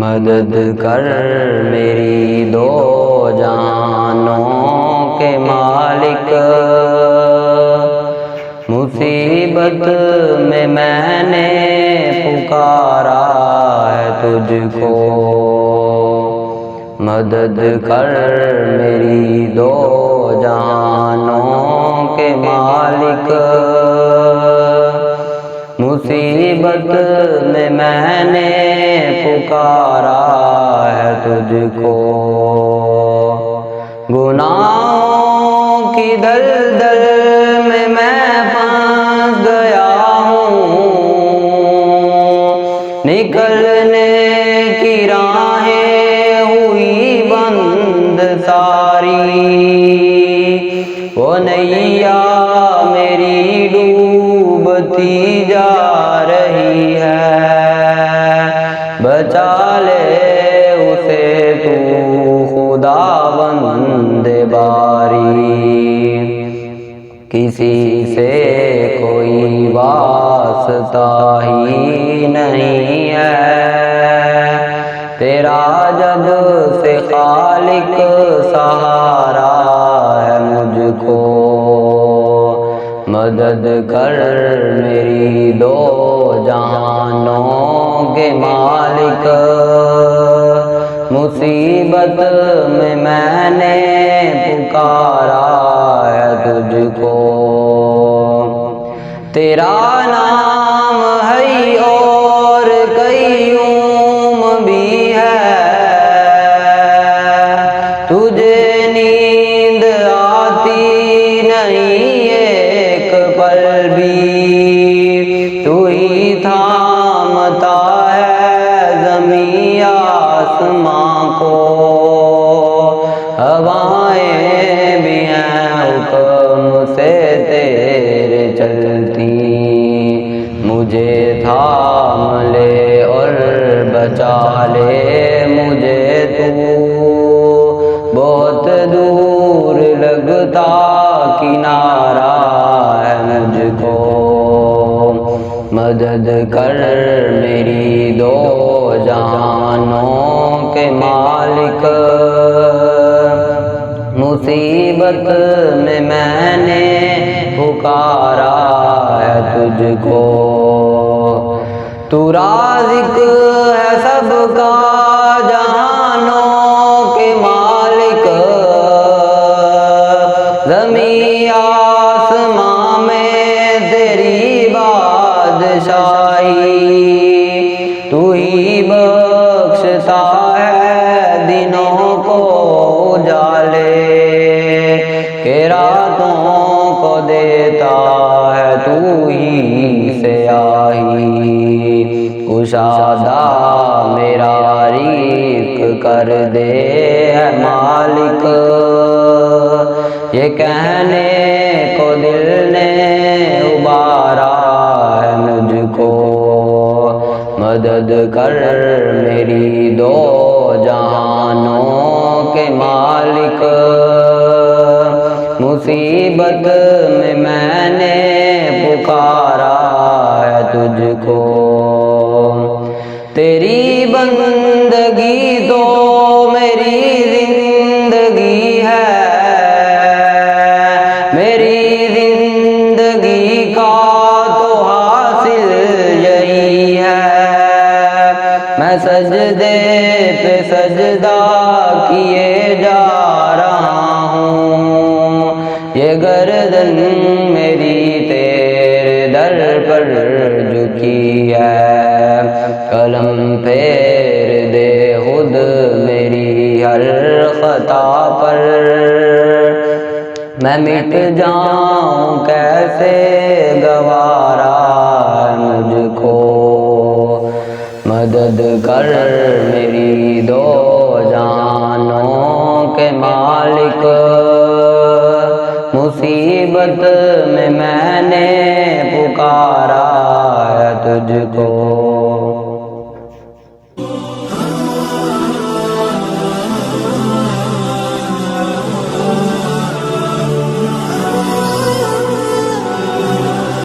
مدد کر میری دو جانوں کے مالک، مصیبت میں نے پکارا ہے تجھ کو۔ مدد کر میری دو جانوں کے مالک، مصیبت میں نے پکارا ہے تجھ کو۔ گناہوں کی دلدل میں پھنس گیا ہوں، نکلنے کی راہیں ہوئی بند ساری، وہ نیا میری ڈوبتی جا رہی ہے، بچا لے اسے تو خداوند باری۔ کسی سے کوئی واسطہ ہی نہیں ہے، تیرا جب سے خالق سہارا ہے مجھ کو۔ مدد کر میری دو جانوں کے مالک، مصیبت میں نے پکارا ہے تجھ کو۔ تیرا نام ہے اور قیوم بھی ہے، تجھے نیند آتی نہیں ایک پل بھی، تو ہی تھامتا ہے زمین آسمان کو۔ ہوائیں بھی ہیں حکم سے تیرے چلتی، مجھے تھام لے اور بچا لے مجھے تو، بہت دور لگتا کنارہ ہے مجھ کو۔ مدد کر میری دو جانوں کے مالک، مصیبت میں نے پکارا ہے تجھ کو۔ تو رازق ہے سب کا جہانوں کے مالک، زمین آسمان میں تیری بادشاہی، تو ہی بخشتا ہے دنوں کو اجالے، کہ راتوں کو دیتا ہے تو ہی سیاہی۔ کشادہ میرا رزق کر دے ہے مالک، یہ کہنے کو دل نے ابارا ہے مجھ کو۔ مدد کر میری دو جہانوں کے مالک، مصیبت میں نے پکارا ہے تجھ کو۔ تیری بندگی تو میری زندگی ہے، میری زندگی کا تو حاصل یہی ہے، میں سجدے پہ سجدہ کیے جا رہا ہوں، یہ گردن میری تیرے در پر جھکی ہے، قلم پھیر دے خود میری ہر خطا پر، میں مٹ جاؤں کیسے گوارا مجھ کو۔ مدد کر میری دو جانوں کے مالک، مصیبت میں نے پکارا ہے تجھ کو۔